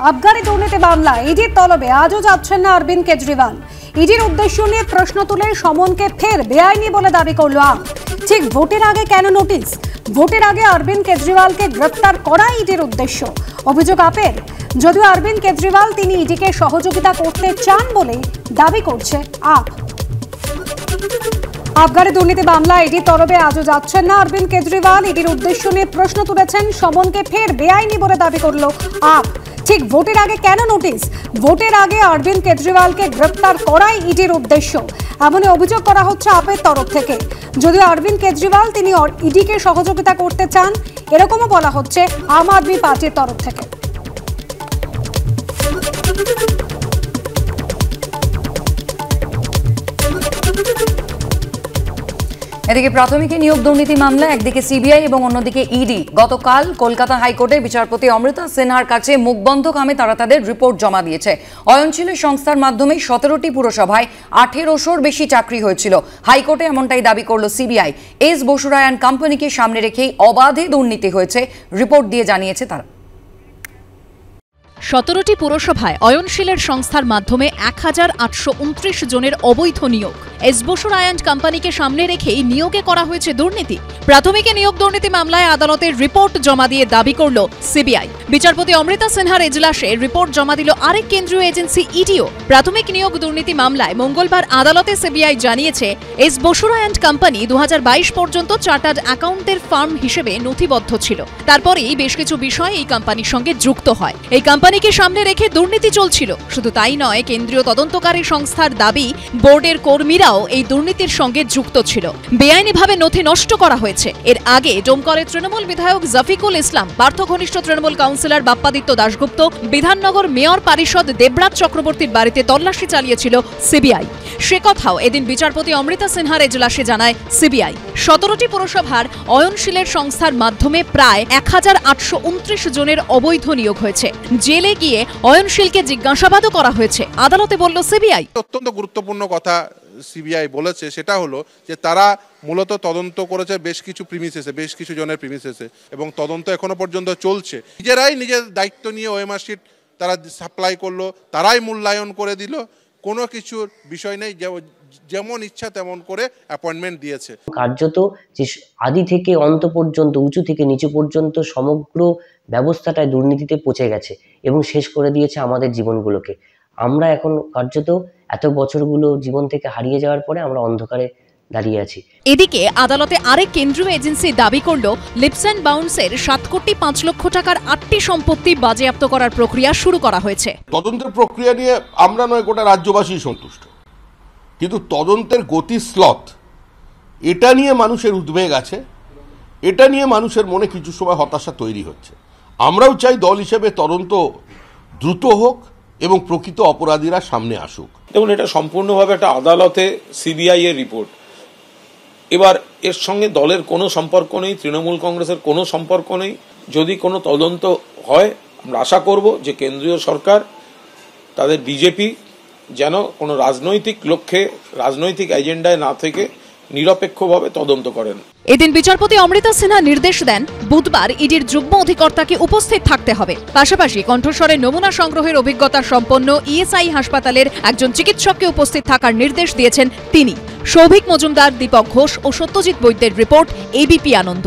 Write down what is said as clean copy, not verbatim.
আবগারি দুর্নীতি মামলা ইডির তলবে আজও যাচ্ছেন না অরবিন্দ কেজরিওয়াল। ইডির উদ্দেশ্য নিয়ে প্রশ্ন তুলে সমনকে ফের বেআইনি বলে দাবি করল আপ। ঠিক ভোটের আগে কেন নোটিশ? ভোটের আগে অরবিন্দ কেজরিওয়ালকে গ্রেফতার করা ইডির উদ্দেশ্য, অভিযোগ আপের। যদিও অরবিন্দ কেজরিওয়াল তিনি ইডিকে সহযোগিতা করতে চান বলে দাবি করছে আপ। আবগারি দুর্নীতি মামলা ইডির তরফে আজও যাচ্ছেন না অরবিন্দ কেজরিওয়াল। ইডির উদ্দেশ্য নিয়ে প্রশ্ন তুলেছেন সমনকে ফের বেআইনি বলে দাবি করল আপ। ঠিক ভোটের আগে কেন নোটিশ? ভোটের আগে অরবিন্দ কেজরিওয়ালকে গ্রেফতার করাই ইডির উদ্দেশ্য, এমনই অভিযোগ করা হচ্ছে আপের তরফ থেকে। যদিও অরবিন্দ কেজরিওয়াল তিনি ইডিকে সহযোগিতা করতে চান, এরকমও বলা হচ্ছে আম আদমি পার্টির তরফ থেকে। এদিকে প্রাথমিক নিয়োগ দুর্নীতি মামলা একদিকে সিবিআই এবং অন্যদিকে ইডি গতকাল কলকাতা হাইকোর্টে বিচারপতি অমৃতা সিনহার কাছে মুখবন্ধ কামে তারা তাদের রিপোর্ট জমা দিয়েছে। অয়নশীলের সংস্থার মাধ্যমে 17টি পুরসভায় 1800-র বেশি চাকরি হয়েছিল। হাইকোর্টে এমনটাই দাবি করল সিবিআই। এস বসুরায়ান কোম্পানিকে সামনে রেখেই অবাধে দুর্নীতি হয়েছে রিপোর্ট দিয়ে জানিয়েছে তারা। 17টি পুরসভায় অয়নশীলের সংস্থার মাধ্যমে 1829 জনের অবৈধ নিয়োগ। এস বসুরায়ান কোম্পানিকে সামনে রেখেই নিয়োগে করা হয়েছে দুর্নীতি। প্রাথমিক নিয়োগ দুর্নীতি মামলায় আদালতের রিপোর্ট জমা দিয়ে দাবি করল সিবিআই। বিচারপতি অমৃতা সিনহার এজলাসে রিপোর্ট জমা দিল আরেক কেন্দ্রীয় এজেন্সি ইডিও। প্রাথমিক নিয়োগ দুর্নীতি মামলায় মঙ্গলবার আদালতে সিবিআই জানিয়েছে এস বসুরায়ান কোম্পানি 2022 পর্যন্ত চার্টার্ড অ্যাকাউন্টের ফার্ম হিসেবে নথিবদ্ধ ছিল। তারপরেই বেশ কিছু বিষয় এই কোম্পানির সঙ্গে যুক্ত হয়। এই কোম্পানিকে সামনে রেখে দুর্নীতি চলছিল। শুধু তাই নয়, কেন্দ্রীয় তদন্তকারী সংস্থার দাবি বোর্ডের কর্মীরাও এই দুর্নীতির সঙ্গে যুক্ত ছিল। বেআইনিভাবে নথি নষ্ট করা হয়েছে। এর আগে ডোমকলের তৃণমূল বিধায়ক জাফিকুল ইসলাম, পার্থ ঘনিষ্ঠ তৃণমূল কাউন্সিলর বাপ্পাদিত্য দাশগুপ্ত, বিধাননগর মেয়র পারিষদ দেবরাজ চক্রবর্তীর বাড়িতে তল্লাশি চালিয়েছিল সিবিআই। সে কথাও এদিন বিচারপতি অমৃতা সিনহার এজলাসে জানায় সিবিআই। 17টি পুরসভার অয়নশীলের সংস্থার মাধ্যমে প্রায় 1829 জনের অবৈধ নিয়োগ হয়েছে। জেলে গিয়ে অয়নশীলকে জিজ্ঞাসাবাদও করা হয়েছে, আদালতে বলল সিবিআই। অত্যন্ত গুরুত্বপূর্ণ কথা সিবিআই বলেছে, সেটা হলো যে তারা মূলত তদন্ত করেছে বেশ কিছু জনের প্রিমিসেসে, এবং তদন্ত এখনো পর্যন্ত চলছে। নিজেরাই নিজের দায়িত্ব নিয়ে ওএমআর শিট তারা সাপ্লাই করলো, তারাই মূল্যায়ন করে দিল, কোনো কিছুর বিষয় নেই, যেমন ইচ্ছা তেমন করে অ্যাপয়েন্টমেন্ট দিয়েছে। কার্যত যে আদি থেকে অন্ত পর্যন্ত, উঁচু থেকে নিচু পর্যন্ত সমগ্র ব্যবস্থাটায় দুর্নীতিতে পচে গেছে এবং শেষ করে দিয়েছে আমাদের জীবনগুলোকে। আমরা এখন কার্যত এত বছরগুলো জীবন থেকে হারিয়ে যাওয়ার পরে আমরা অন্ধকারে দাঁড়িয়ে আছি। এদিকে আদালতে আরেক কেন্দ্রীয় এজেন্সি দাবি করল লিপস অ্যান্ড বাউন্সের 7 কোটি 5 লক্ষ টাকার 8টি সম্পত্তি বাজেয়াপ্ত করার প্রক্রিয়া শুরু করা হয়েছে। তদন্তের প্রক্রিয়া নিয়ে আমরা নয়, গোটা রাজ্যবাসী সন্তুষ্ট, কিন্তু তদন্তের গতি স্লথ, এটা নিয়ে মানুষের উদ্বেগ আছে, এটা নিয়ে মানুষের মনে কিছু সময় হতাশা তৈরি হচ্ছে। আমরাও চাই দল হিসেবে তদন্ত দ্রুত হোক এবং প্রকৃত অপরাধীরা সামনে আসুক। দেখুন, এটা সম্পূর্ণভাবে একটা আদালতে সিবিআই এর রিপোর্ট। এবার এর সঙ্গে দলের কোনো সম্পর্ক নেই, তৃণমূল কংগ্রেসের কোনো সম্পর্ক নেই। যদি কোনো তদন্ত হয়, আমরা আশা করব যে কেন্দ্রীয় সরকার, তাদের বিজেপি যেন কোনো রাজনৈতিক লক্ষ্যে, রাজনৈতিক এজেন্ডায় না থেকে নিরপেক্ষভাবে তদন্ত করেন। এদিন বিচারপতি অমৃতা সিনহা নির্দেশ দেন বুধবার ইডির যুগ্ম অধিকর্তাকে উপস্থিত থাকতে হবে। পাশাপাশি কণ্ঠস্বরে নমুনা সংগ্রহের অভিজ্ঞতা সম্পন্ন ইএসআই হাসপাতালের একজন চিকিৎসককে উপস্থিত থাকার নির্দেশ দিয়েছেন তিনি। সৌভিক মজুমদার, দীপক ঘোষ ও সত্যজিৎ বৈদ্যের রিপোর্ট, এবিপি আনন্দ।